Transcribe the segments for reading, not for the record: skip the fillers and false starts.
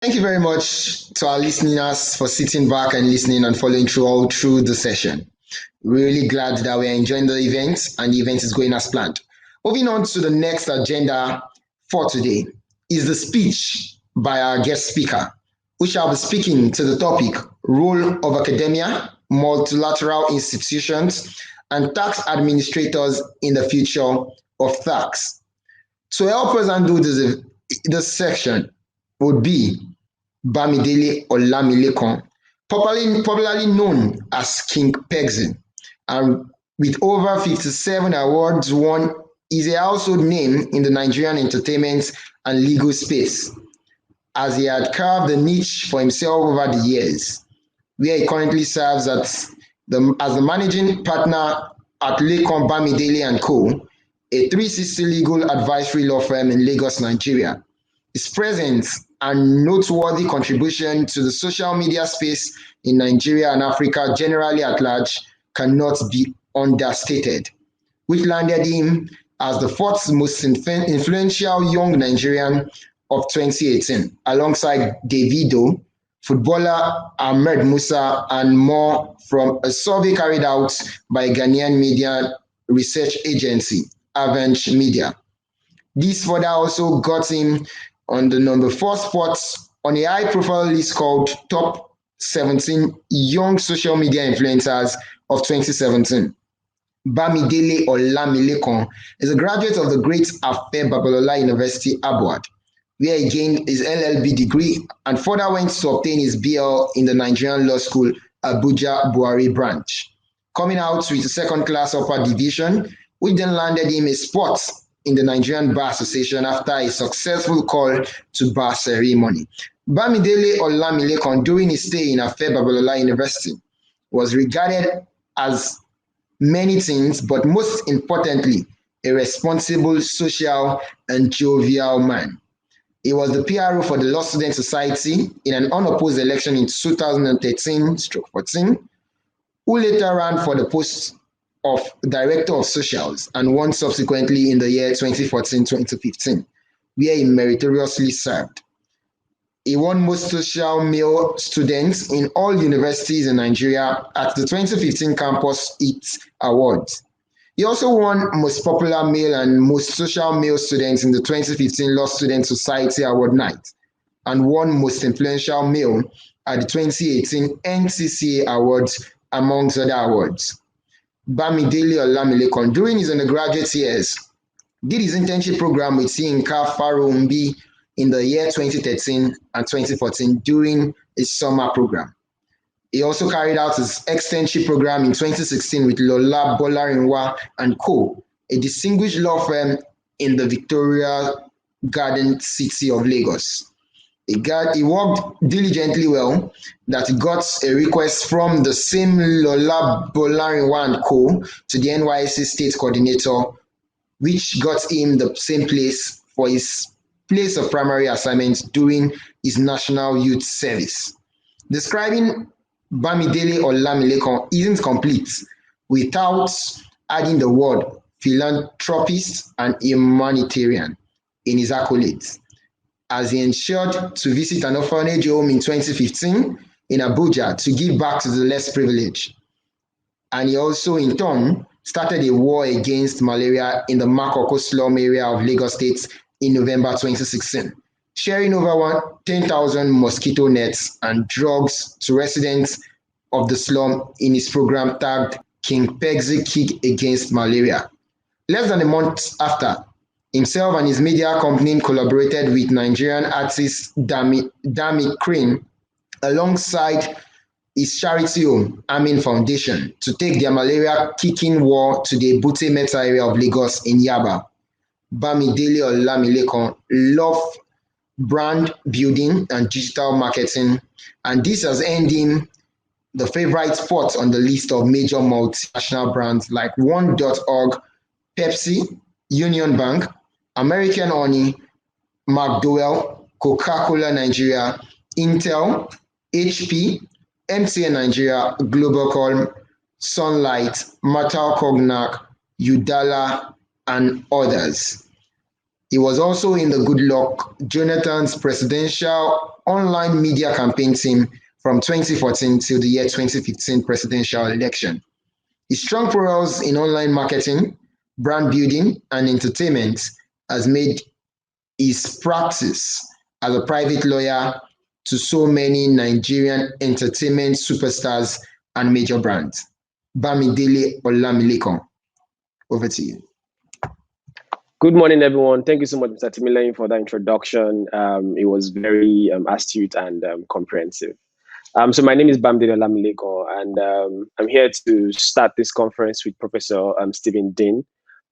Thank you very much to our listeners for sitting back and listening and following through the session. We're really glad that we're enjoying the event and the event is going as planned. Moving on to the next agenda for today is the speech by our guest speaker, who shall be speaking to the topic Role of Academia, Multilateral Institutions, and Tax Administrators in the Future of Tax. To help us undo this section would be Bamidele Olamilekan, popularly known as King Peggy, and with over 57 awards won, is a household name in the Nigerian entertainment and legal space, as he had carved a niche for himself over the years, where he currently serves as the managing partner at Lekan Bamidele and Co., a 360 legal advisory law firm in Lagos, Nigeria. His presence and noteworthy contribution to the social media space in Nigeria and Africa generally at large cannot be understated, which landed him as the fourth most influential young Nigerian of 2018, alongside Davido, footballer Ahmed Musa, and more from a survey carried out by Ghanaian media research agency, Avenge Media. This further also got him on the number 4 spot on a high-profile list called Top 17 Young Social Media Influencers of 2017. Bamidele Olamilekan is a graduate of the great Afe Babalola University, Abuad, where he gained his LLB degree and further went to obtain his BL in the Nigerian Law School, Abuja Buhari branch, coming out with a second-class upper division, which then landed him a spot in the Nigerian Bar Association after a successful call to bar ceremony. Bamidele Olamilekan, during his stay in Afe Babalola University, was regarded as many things, but most importantly, a responsible, social, and jovial man. He was the PRO for the Law Student Society in an unopposed election in 2013-14, who later ran for the post of Director of Socials and won subsequently in the year 2014-2015, where he meritoriously served. He won most social male students in all universities in Nigeria at the 2015 Campus IT Awards. He also won most popular male and most social male students in the 2015 Law Student Society Award Night and won most influential male at the 2018 NCCA Awards, amongst other awards. Bamidele Olamilekan, during his undergraduate years, did his internship program with Yinka Farumbi in the year 2013 and 2014 during his summer program. He also carried out his externship program in 2016 with Lola Bolarinwa and Co., a distinguished law firm in the Victoria Garden city of Lagos. He worked diligently well that he got a request from the same Lola Bolarinwa and Co. to the NYSC state coordinator, which got him the same place for his place of primary assignment during his National Youth Service. Describing Bamidele Olamilekan isn't complete without adding the word philanthropist and humanitarian in his accolades, as he ensured to visit an orphanage home in 2015 in Abuja to give back to the less privileged. And he also, in turn, started a war against malaria in the Makoko slum area of Lagos State in November 2016, sharing over 10,000 mosquito nets and drugs to residents of the slum in his program tagged King Peggy Kick Against Malaria. Less than a month after, himself and his media company collaborated with Nigerian artist Dami Crane alongside his charity home, Amin Foundation, to take their malaria-kicking war to the Ebute Meta area of Lagos in Yaba. Bamidele Olamilekan loved brand building and digital marketing, and this has earned him the favorite spot on the list of major multinational brands like One.org, Pepsi, Union Bank, American Honey, McDowell, Coca-Cola Nigeria, Intel, HP, MTN Nigeria, Globalcom, Sunlight, Matal Cognac, Udala, and others. He was also in the Goodluck Jonathan's presidential online media campaign team from 2014 till the year 2015 presidential election. His strong prowess in online marketing, brand building, and entertainment has made his practice as a private lawyer to so many Nigerian entertainment superstars and major brands. Bamidele Olamilekan, over to you. Good morning, everyone. Thank you so much, Mr. Timileyin, for that introduction. It was very astute and comprehensive. So my name is Bamidele Olamilekan, and I'm here to start this conference with Professor Stephen Dean.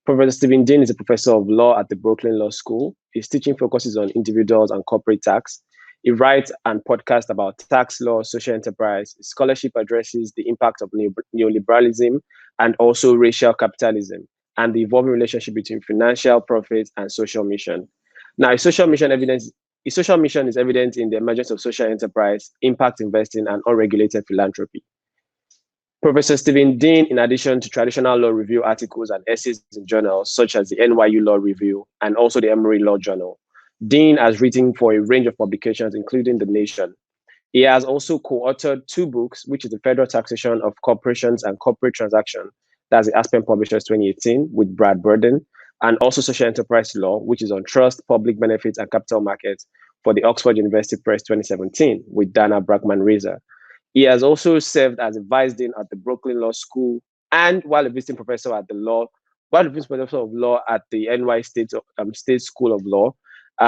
Professor Stephen Dean is a professor of law at the Brooklyn Law School. His teaching focuses on individuals and corporate tax. He writes and podcasts about tax law, social enterprise. His scholarship addresses the impact of neoliberalism and also racial capitalism and the evolving relationship between financial profit and social mission. Now, his social mission is evident in the emergence of social enterprise, impact investing, and unregulated philanthropy. Professor Stephen Dean, in addition to traditional law review articles and essays in journals such as the NYU Law Review and also the Emory Law Journal, Dean has written for a range of publications, including The Nation. He has also co-authored 2 books, which is the Federal Taxation of Corporations and Corporate Transactions, that's the Aspen Publishers 2018 with Brad Burden, and also Social Enterprise Law, which is on trust, public benefits, and capital markets for the Oxford University Press 2017 with Dana Brackman-Reiser. He has also served as a vice dean at the Brooklyn Law School and while a visiting professor at the professor of law at the NY State School of Law.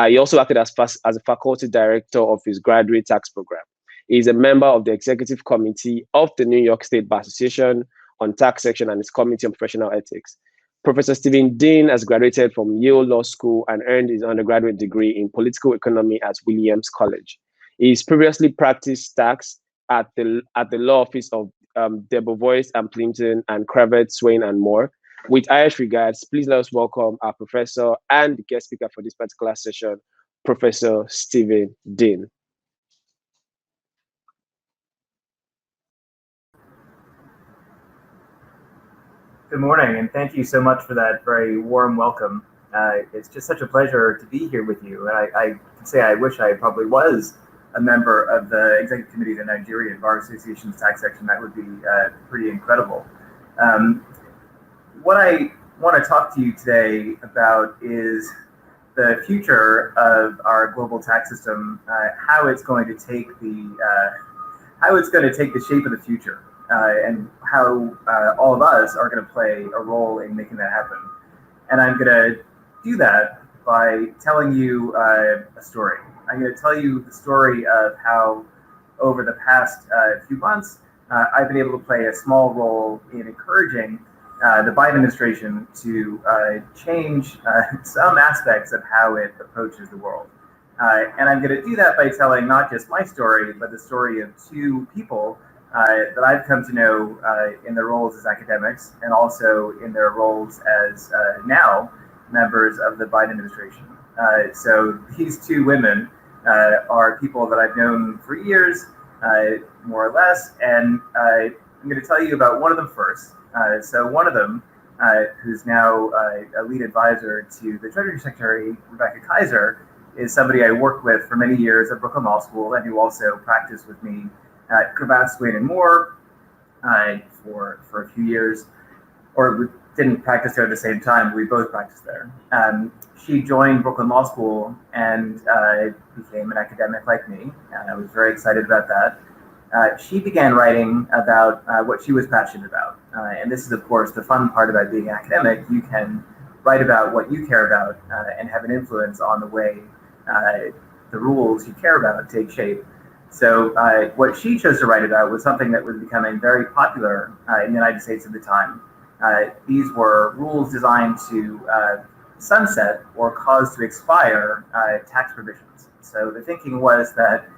He also acted as a faculty director of his graduate tax program. He is a member of the executive committee of the New York State Bar Association on tax section and its committee on professional ethics. Professor Stephen Dean has graduated from Yale Law School and earned his undergraduate degree in political economy at Williams College. He's previously practiced tax at the law office of Debevoise and Plimpton and Kravitz, Swain and Moore. With highest regards, please let us welcome our professor and the guest speaker for this particular session, Professor Stephen Dean. Good morning, and thank you so much for that very warm welcome. It's just such a pleasure to be here with you. And I can say I wish I probably was a member of the Executive Committee of the Nigerian Bar Association's tax section. That would be pretty incredible. What I want to talk to you today about is the future of our global tax system, how it's going to take the shape of the future. And how all of us are going to play a role in making that happen. And I'm going to do that by telling you a story. I'm going to tell you the story of how over the past few months, I've been able to play a small role in encouraging the Biden administration to change some aspects of how it approaches the world. And I'm going to do that by telling not just my story, but the story of 2 people that I've come to know in their roles as academics and also in their roles as now members of the Biden administration. So these 2 women are people that I've known for years, more or less, and I'm going to tell you about one of them first. So one of them, who's now a lead advisor to the Treasury Secretary, Rebecca Kaiser, is somebody I worked with for many years at Brooklyn Law School and who also practiced with me at Kravitz, Swain and Moore for a few years, or we didn't practice there at the same time. We both practiced there. She joined Brooklyn Law School and became an academic like me, and I was very excited about that. She began writing about what she was passionate about, and this is, of course, the fun part about being an academic. You can write about what you care about and have an influence on the way the rules you care about take shape. So what she chose to write about was something that was becoming very popular in the United States at the time. These were rules designed to sunset or cause to expire tax provisions. So the thinking was that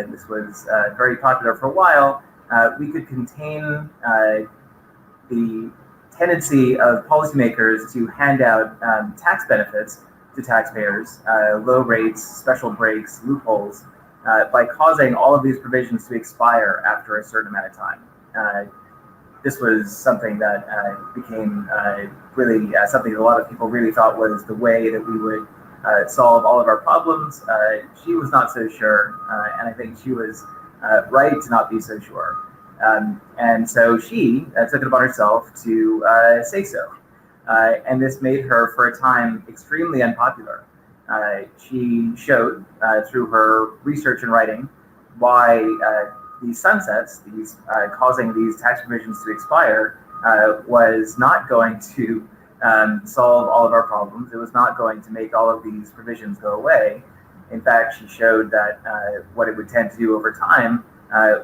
this was very popular for a while. We could contain the tendency of policymakers to hand out tax benefits to taxpayers, low rates, special breaks, loopholes, by causing all of these provisions to expire after a certain amount of time. This was something that became really something that a lot of people really thought was the way that we would solve all of our problems. She was not so sure, and I think she was right to not be so sure. And so she took it upon herself to say so. And this made her, for a time, extremely unpopular. She showed through her research and writing why these sunsets, these causing these tax provisions to expire, was not going to solve all of our problems. It was not going to make all of these provisions go away. In fact, she showed that what it would tend to do over time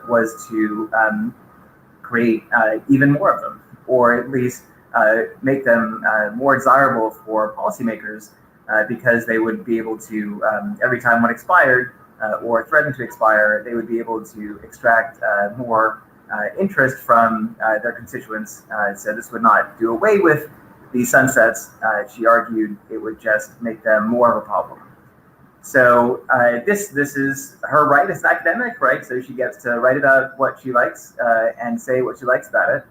was to create even more of them, or at least make them more desirable for policymakers, because they would be able to, every time one expired or threatened to expire, they would be able to extract more interest from their constituents. So this would not do away with the sunsets. She argued it would just make them more of a problem. So this is her right as an academic, right? So she gets to write about what she likes and say what she likes about it.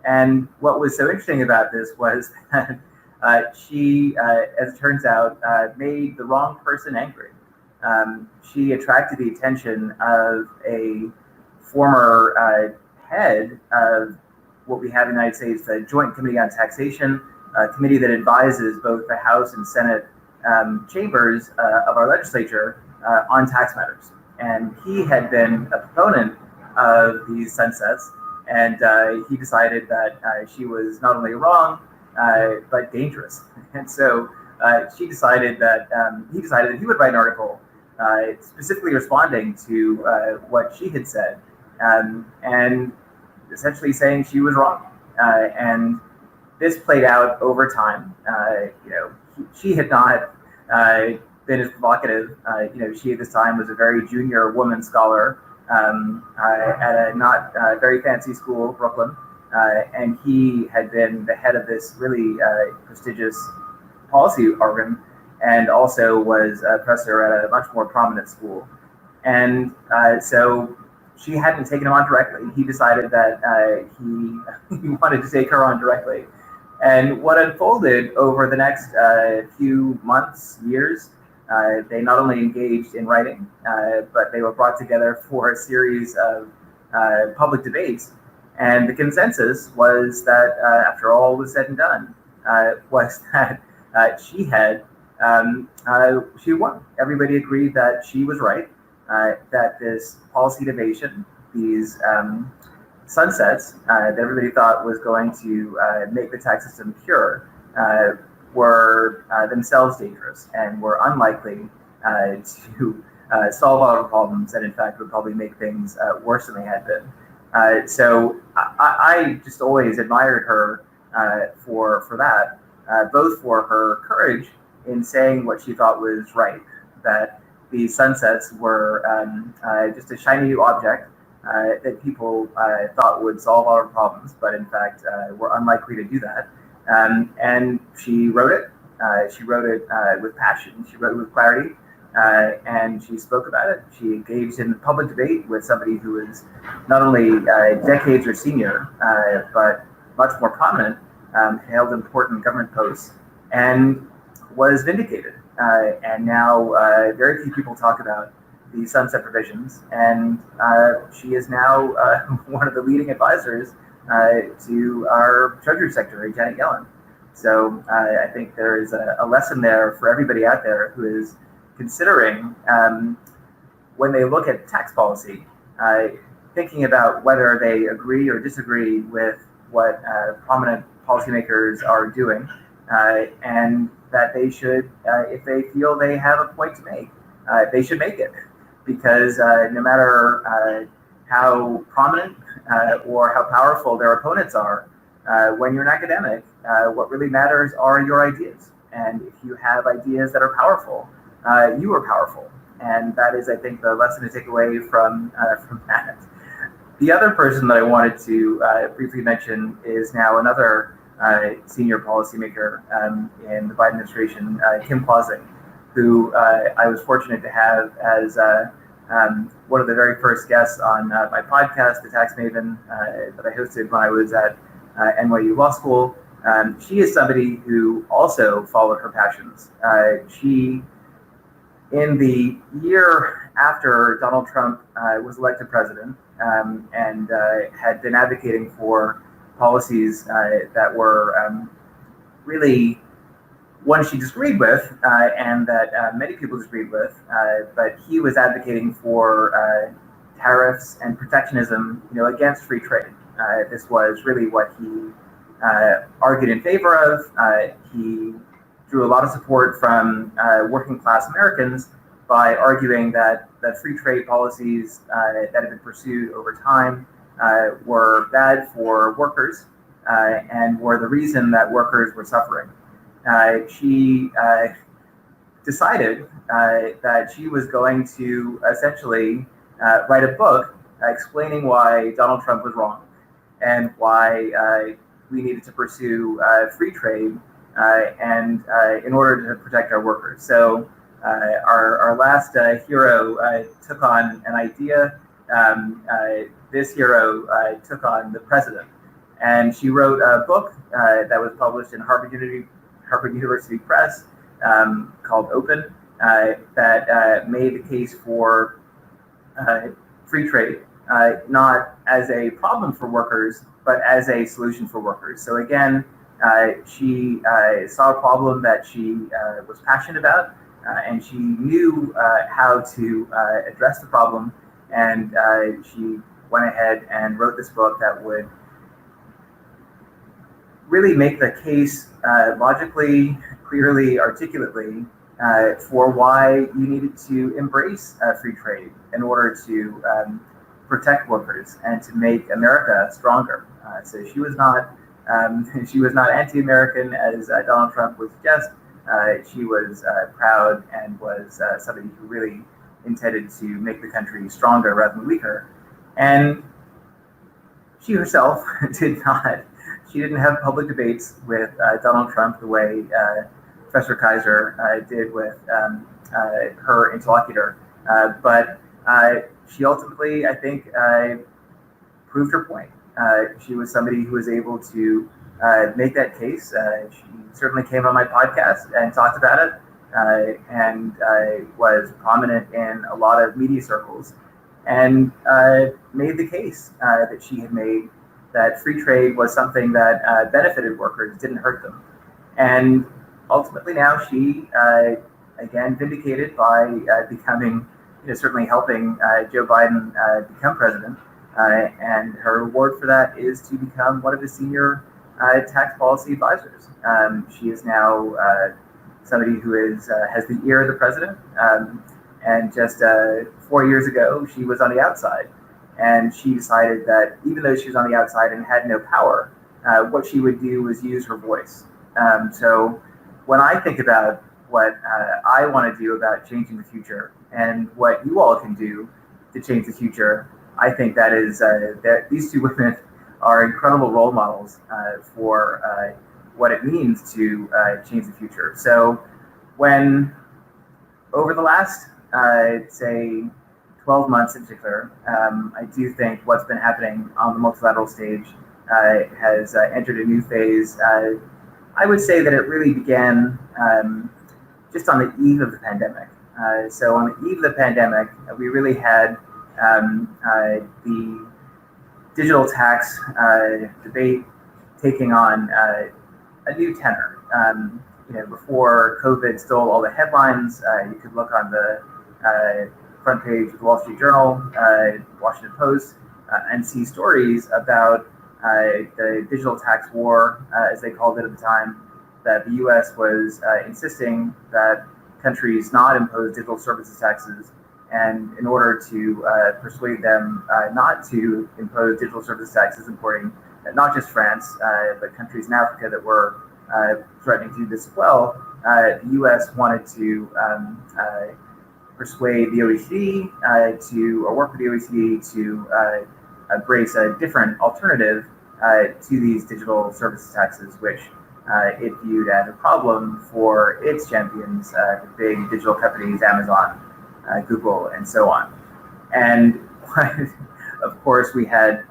And what was so interesting about this was that she, as it turns out, made the wrong person angry. She attracted the attention of a former head of what we have in the United States, the Joint Committee on Taxation, a committee that advises both the House and Senate chambers of our legislature on tax matters. And he had been a proponent of these sunsets, and he decided that she was not only wrong, but dangerous. And so he decided that he would write an article specifically responding to what she had said, and essentially saying she was wrong. And this played out over time. She had not been as provocative. She at this time was a very junior woman scholar at a not very fancy school, Brooklyn, and he had been the head of this really prestigious policy organ, and also was a professor at a much more prominent school. And so she hadn't taken him on directly. He decided that he wanted to take her on directly. And what unfolded over the next few months, years, they not only engaged in writing, but they were brought together for a series of public debates. And the consensus was that, after all was said and done, was that she won. Everybody agreed that she was right, that this policy innovation, these sunsets that everybody thought was going to make the tax system pure, were themselves dangerous and were unlikely to solve all of the problems, and in fact would probably make things worse than they had been. So I just always admired her for that, both for her courage in saying what she thought was right, that the sunsets were just a shiny new object that people thought would solve all our problems, but in fact were unlikely to do that. And she wrote it. She wrote it with passion. She wrote it with clarity, and she spoke about it. She engaged in public debate with somebody who is not only decades her senior, but much more prominent, held important government posts, and was vindicated. And now very few people talk about the sunset provisions, and she is now one of the leading advisors to our Treasury Secretary, Janet Yellen. So I think there is a lesson there for everybody out there who is considering, when they look at tax policy, thinking about whether they agree or disagree with what prominent policymakers are doing, and that they should, if they feel they have a point to make, they should make it. Because no matter how prominent or how powerful their opponents are, when you're an academic, what really matters are your ideas. And if you have ideas that are powerful, you are powerful. And that is, I think, the lesson to take away from that. The other person that I wanted to briefly mention is now another senior policymaker in the Biden administration, Kim Kwasi, who I was fortunate to have as one of the very first guests on my podcast, The Tax Maven, that I hosted when I was at NYU Law School. She is somebody who also followed her passions. She In the year after Donald Trump was elected president and had been advocating for policies that were really one she disagreed with and that many people disagreed with, but he was advocating for tariffs and protectionism, against free trade. This was really what he argued in favor of. He drew a lot of support from working class Americans by arguing that the free trade policies that have been pursued over time were bad for workers and were the reason that workers were suffering. She decided that she was going to essentially write a book explaining why Donald Trump was wrong and why we needed to pursue free trade and in order to protect our workers. So our last hero took on an idea. This hero took on the president. And she wrote a book that was published in Harvard University Press called Open that made the case for free trade, not as a problem for workers, but as a solution for workers. So again, she saw a problem that she was passionate about, and she knew how to address the problem, and she went ahead and wrote this book that would really make the case logically, clearly, articulately for why you needed to embrace free trade in order to protect workers and to make America stronger. So she was not anti-American as Donald Trump would suggest. She was proud and was somebody who really intended to make the country stronger rather than weaker. And she herself did not. She didn't have public debates with Donald Trump the way Professor Kaiser did with her interlocutor. But she ultimately, I think, proved her point. She was somebody who was able to make that case. She certainly came on my podcast and talked about it and was prominent in a lot of media circles and made the case that she had made that free trade was something that benefited workers, didn't hurt them. And ultimately now she, again, vindicated by becoming, certainly helping Joe Biden become president. And her reward for that is to become one of his senior tax policy advisors. She is now somebody who has the ear of the president. And just 4 years ago, she was on the outside. And she decided that even though she was on the outside and had no power, what she would do was use her voice. So when I think about what I want to do about changing the future and what you all can do to change the future, I think that is that these two women are incredible role models for what it means to change the future. So when over the last, say, 12 months in particular, I do think what's been happening on the multilateral stage has entered a new phase. I would say that it really began just on the eve of the pandemic. So on the eve of the pandemic, we really had the digital tax debate taking on a new tenor. Before COVID stole all the headlines, you could look on the front page of the Wall Street Journal, Washington Post, and see stories about the digital tax war, as they called it at the time, that the U.S. was insisting that countries not impose digital services taxes, and in order to persuade them not to impose digital services taxes, importing not just France, but countries in Africa that were threatening to do this as well, the U.S. wanted to persuade the OECD or work with the OECD to embrace a different alternative to these digital services taxes, which it viewed as a problem for its champions, the big digital companies, Amazon, Google, and so on. And of course, we had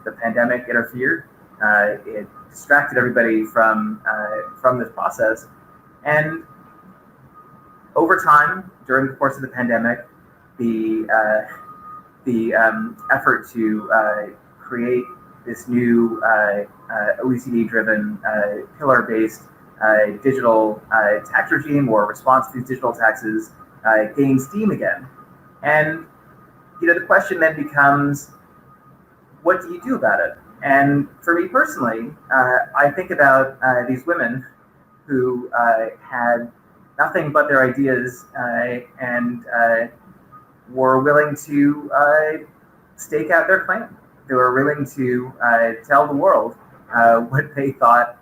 the pandemic interfered. It distracted everybody from this process. And over time, during the course of the pandemic, the effort to create this new OECD-driven pillar-based digital tax regime or response to these digital taxes gained steam again. And the question then becomes, what do you do about it? And for me personally, I think about these women who had nothing but their ideas and were willing to stake out their claim. They were willing to tell the world what they thought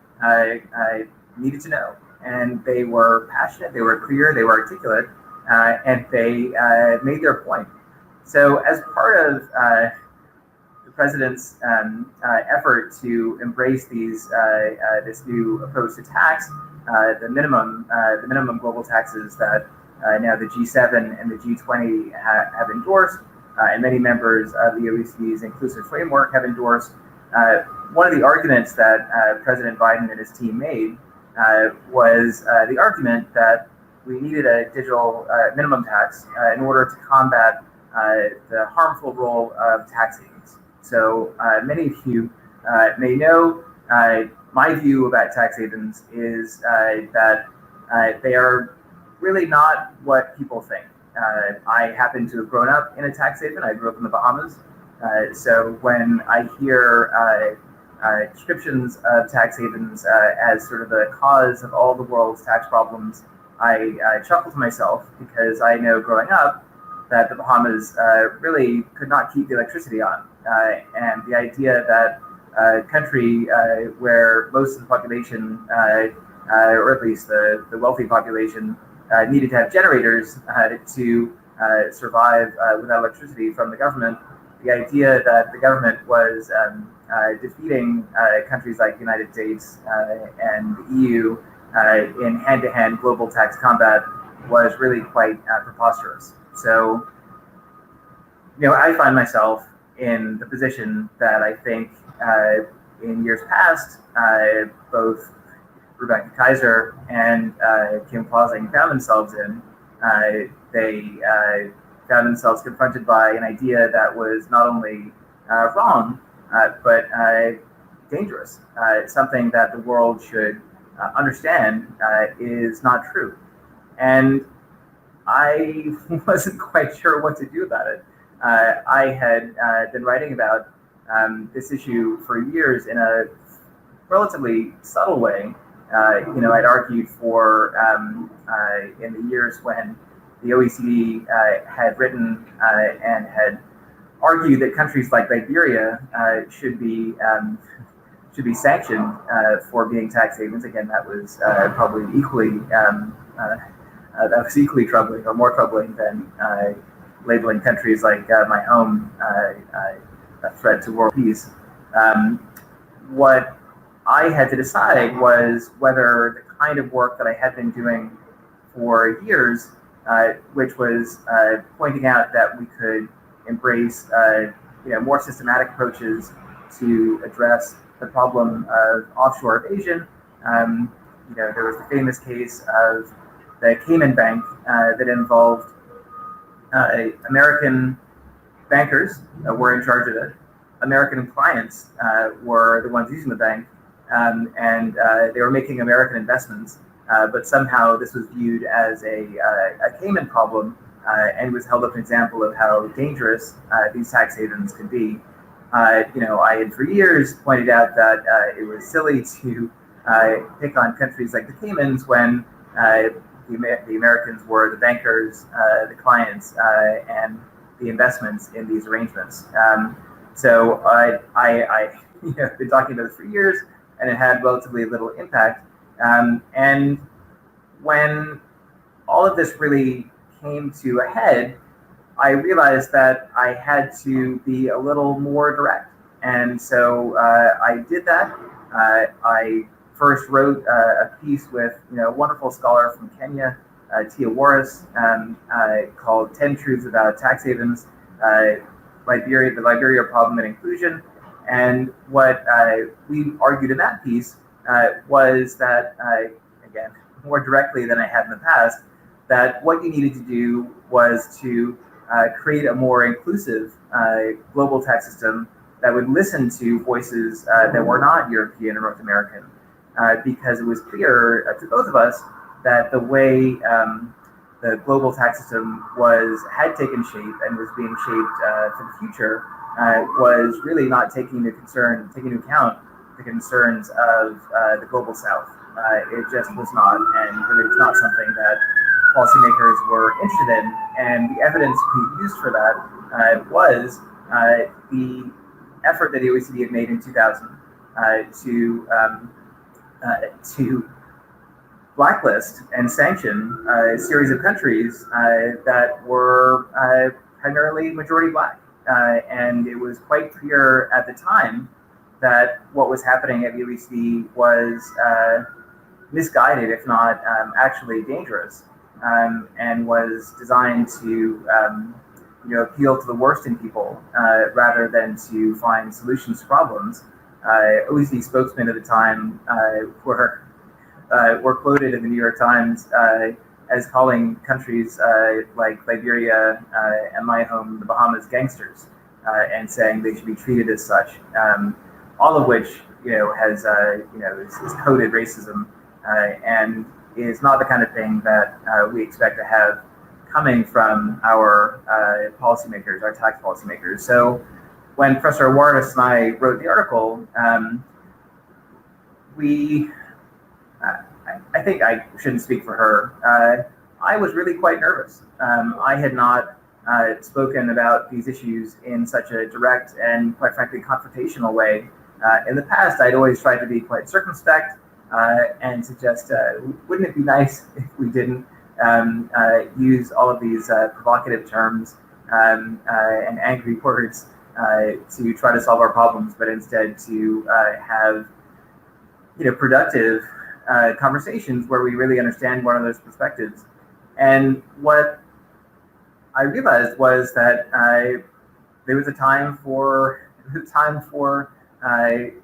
needed to know. And they were passionate, they were clear, they were articulate, and they made their point. So as part of the president's effort to embrace this new approach to tax, the minimum global taxes that now the G7 and the G20 have endorsed, and many members of the OECD's inclusive framework have endorsed. One of the arguments that President Biden and his team made was the argument that we needed a digital minimum tax in order to combat the harmful role of tax havens. So many of you may know my view about tax havens is that they are really not what people think. I happen to have grown up in a tax haven. I grew up in the Bahamas. So when I hear descriptions of tax havens as sort of the cause of all the world's tax problems, I chuckle to myself because I know growing up that the Bahamas really could not keep the electricity on. And the idea that a country where most of the population, or at least the wealthy population, needed to have generators to survive without electricity from the government, the idea that the government was defeating countries like the United States and the EU in hand-to-hand global tax combat was really quite preposterous. So, I find myself in the position that I think in years past, both Rebecca Kaiser and Kim Clausing found themselves in. They found themselves confronted by an idea that was not only wrong, but dangerous. Something that the world should understand is not true. And I wasn't quite sure what to do about it. I had been writing about this issue for years in a relatively subtle way. I'd argued for in the years when the OECD had written and had argued that countries like Liberia should be sanctioned for being tax havens. Again, that was probably equally troubling, or more troubling than labeling countries like my home a threat to world peace. What I had to decide was whether the kind of work that I had been doing for years, which was pointing out that we could embrace more systematic approaches to address the problem of offshore evasion. There was the famous case of the Cayman Bank that involved American bankers were in charge of it. American clients were the ones using the bank, and they were making American investments, but somehow this was viewed as a Cayman problem and was held up an example of how dangerous these tax havens could be. I had for years pointed out that it was silly to pick on countries like the Caymans when the Americans were the bankers, the clients, and the investments in these arrangements. So I been talking about this for years, and it had relatively little impact. And when all of this really came to a head, I realized that I had to be a little more direct. And so I did that. I first wrote a piece with a wonderful scholar from Kenya, Tia Warris, called 10 Truths About Tax Havens, the Liberia Problem and Inclusion. And what we argued in that piece was that, again, more directly than I had in the past, that what you needed to do was to create a more inclusive global tax system that would listen to voices that were not European or North American, because it was clear to both of us that the way the global tax system had taken shape and was being shaped for the future was really not taking into account the concerns of the global South. It just was not, and really was not something that policymakers were interested in. And the evidence we used for that was the effort that the OECD had made in 2000 to blacklist and sanction a series of countries that were primarily majority black. And it was quite clear at the time that what was happening at the OECD was misguided, if not actually dangerous, and was designed to appeal to the worst in people rather than to find solutions to problems. OECD spokesmen at the time were quoted in the New York Times as calling countries like Liberia and my home, the Bahamas, gangsters, and saying they should be treated as such. All of which has is coded racism and is not the kind of thing that we expect to have coming from our policymakers, our tax policymakers. So when Professor Wartis and I wrote the article, I think I shouldn't speak for her. I was really quite nervous. I had not spoken about these issues in such a direct and, quite frankly, confrontational way. In the past, I'd always tried to be quite circumspect and suggest, wouldn't it be nice if we didn't use all of these provocative terms and angry words to try to solve our problems, but instead to have productive conversations where we really understand one another's perspectives. And what I realized was that there was a time for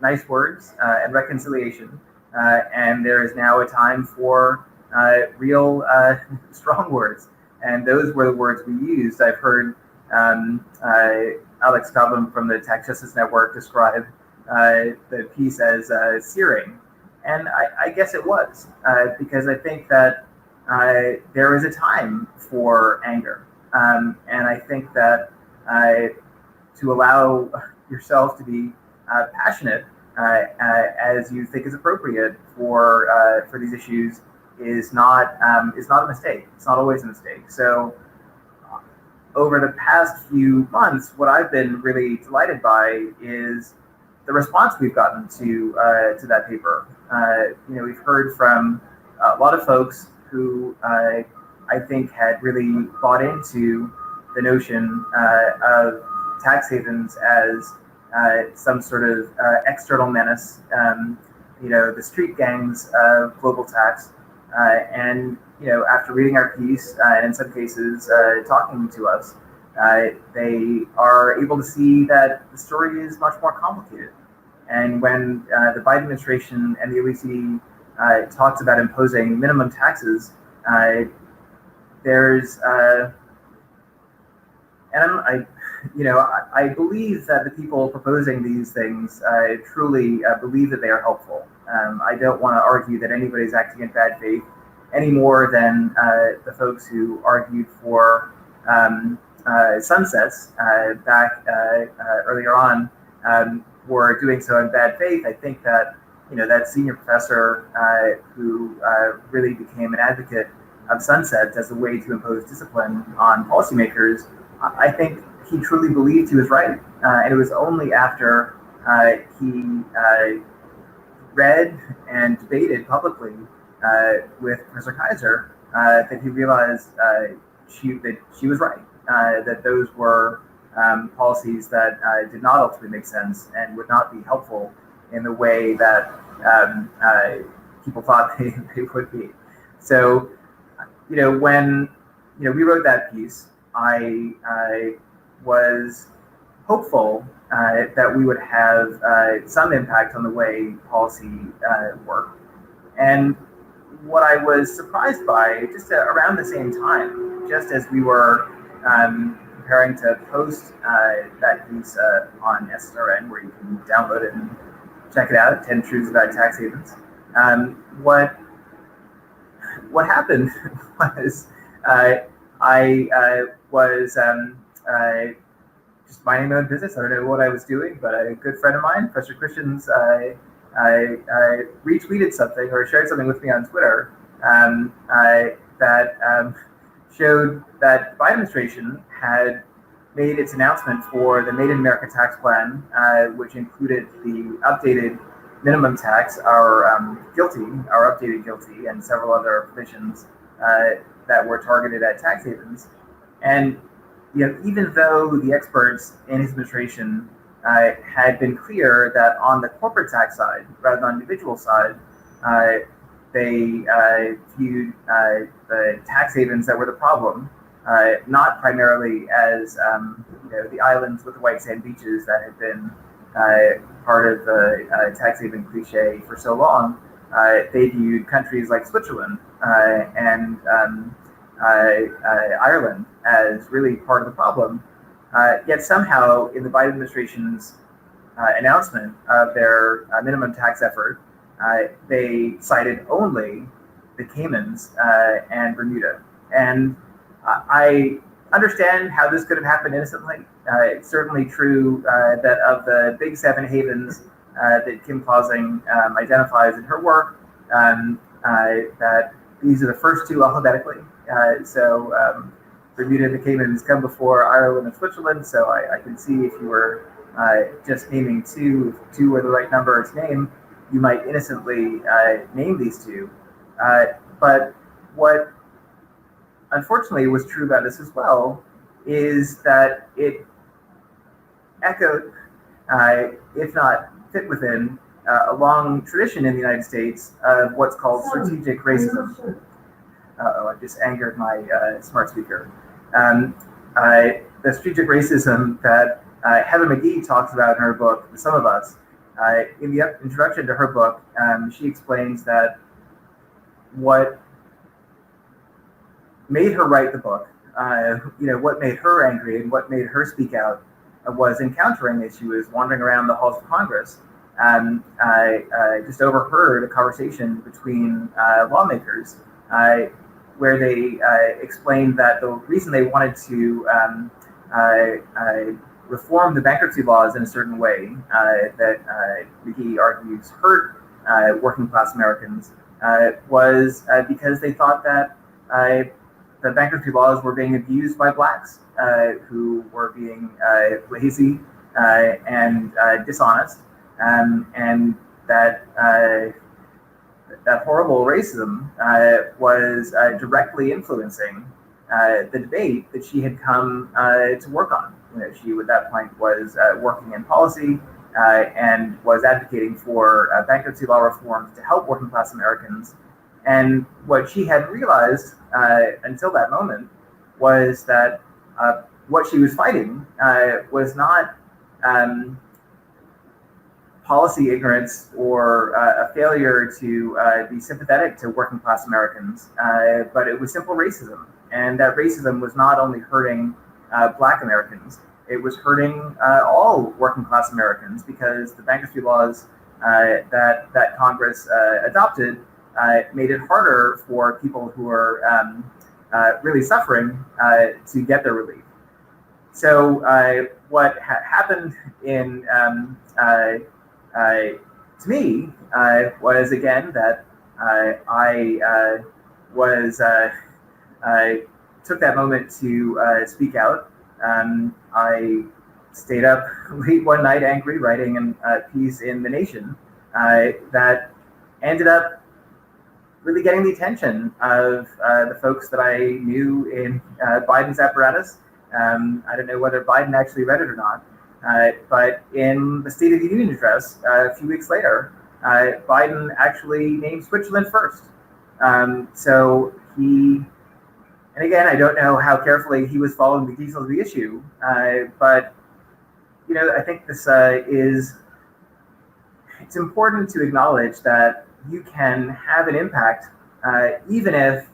nice words and reconciliation, and there is now a time for real strong words. And those were the words we used. I've heard Alex Cobham from the Tax Justice Network describe the piece as searing. And I guess it was, because I think that there is a time for anger. And I think that to allow yourself to be passionate as you think is appropriate for these issues is not a mistake. It's not always a mistake. So over the past few months, what I've been really delighted by is the response we've gotten to that paper. We've heard from a lot of folks who I think had really bought into the notion of tax havens as some sort of external menace, the street gangs of global tax. And after reading our piece, and in some cases talking to us, they are able to see that the story is much more complicated. And when the Biden administration and the OECD talks about imposing minimum taxes, there's I believe that the people proposing these things truly believe that they are helpful. I don't want to argue that anybody's acting in bad faith any more than the folks who argued for sunsets back earlier on were doing so in bad faith. I think that that senior professor who really became an advocate of sunsets as a way to impose discipline on policymakers, I think he truly believed he was right. And it was only after he read and debated publicly with Professor Kaiser that he realized that she was right, that those were policies that did not ultimately make sense and would not be helpful in the way that people thought they would be. So, when we wrote that piece, I was hopeful that we would have some impact on the way policy worked. And what I was surprised by, just around the same time, just as we were preparing to post that piece on SSRN, where you can download it and check it out, 10 Truths About Tax Havens. What happened was I was just minding my own business. I don't know what I was doing, but a good friend of mine, Professor Christians, retweeted something or shared something with me on Twitter that showed that the Biden administration had made its announcement for the Made in America tax plan, which included the updated minimum tax, our updated GILTI, and several other provisions that were targeted at tax havens. And even though the experts in his administration had been clear that on the corporate tax side, rather than individual side, they viewed the tax havens that were the problem, not primarily as the islands with the white sand beaches that had been part of the tax haven cliche for so long. They viewed countries like Switzerland and Ireland as really part of the problem. Yet somehow, in the Biden administration's announcement of their minimum tax effort, they cited only the Caymans and Bermuda. And I understand how this could have happened innocently. It's certainly true that of the big 7 havens that Kim Clausing identifies in her work, that these are the first 2 alphabetically. So Bermuda and the Caymans come before Ireland and Switzerland. So I can see if you were just naming 2, if 2 were the right number to name, you might innocently name these 2. But what unfortunately was true about this as well is that it echoed, if not fit within, a long tradition in the United States of what's called strategic racism. I just angered my smart speaker. The strategic racism that Heather McGee talks about in her book, The Sum of Us. In the introduction to her book, she explains that what made her write the book, what made her angry and what made her speak out was encountering as she was wandering around the halls of Congress. I just overheard a conversation between lawmakers where they explained that the reason they wanted to reform the bankruptcy laws in a certain way that McGee argues hurt working class Americans was because they thought that the bankruptcy laws were being abused by blacks who were being lazy and dishonest, and that that horrible racism was directly influencing the debate that she had come to work on. She, at that point, was working in policy and was advocating for bankruptcy law reforms to help working class Americans. And what she had realized until that moment was that what she was fighting was not policy ignorance or a failure to be sympathetic to working class Americans, but it was simple racism. And that racism was not only hurting Black Americans, it was hurting all working class Americans, because the bankruptcy laws that Congress adopted made it harder for people who are really suffering to get their relief. So what happened to me was, again, that I took that moment to speak out. I stayed up late one night, angry, writing a piece in The Nation that ended up really getting the attention of the folks that I knew in Biden's apparatus. I don't know whether Biden actually read it or not, but in the State of the Union address a few weeks later, Biden actually named Switzerland first. So he, and again, I don't know how carefully he was following the details of the issue, but I think this it's important to acknowledge that you can have an impact even if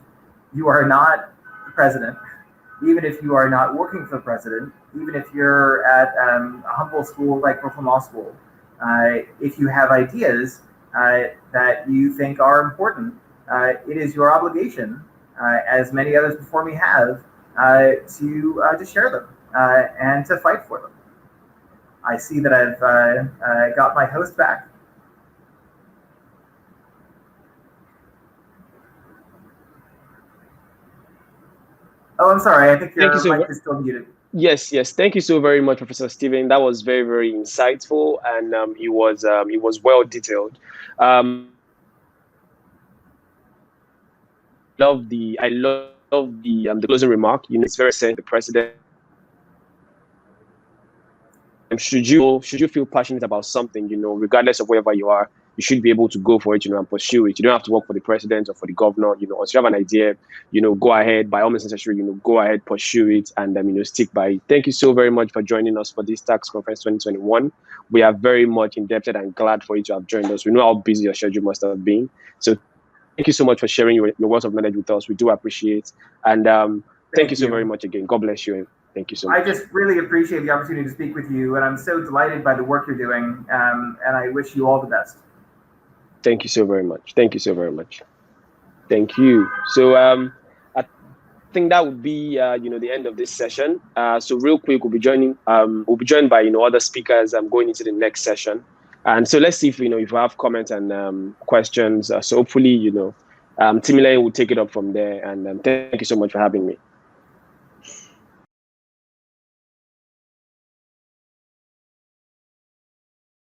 you are not the president, even if you are not working for the president, even if you're at a humble school like Brooklyn Law School, if you have ideas that you think are important, it is your obligation, as many others before me have, to share them and to fight for them. I see that I've got my host back. Oh, I'm sorry. I think your mic is still muted. Yes. Thank you so very much, Professor Stephen. That was very, very insightful, and it was well detailed. I love the closing remark. It's very essential. The president. Should you feel passionate about something, regardless of wherever you are, you should be able to go for it, and pursue it. You don't have to work for the president or for the governor, or if you have an idea, go ahead, by all means necessary, go ahead, pursue it, and stick by it. Thank you so very much for joining us for this Tax Conference 2021. We are very much indebted and glad for you to have joined us. We know how busy your schedule must have been. So thank you so much for sharing your words of knowledge with us. We do appreciate, and thank you so very much again. God bless you. Thank you so much. I just really appreciate the opportunity to speak with you, and I'm so delighted by the work you're doing, and I wish you all the best. Thank you so very much. Thank you so very much. Thank you. So I think that would be the end of this session. So real quick, we'll be joined by other speakers going into the next session. And so let's see if if you have comments and questions. So hopefully Timile will take it up from there. And thank you so much for having me.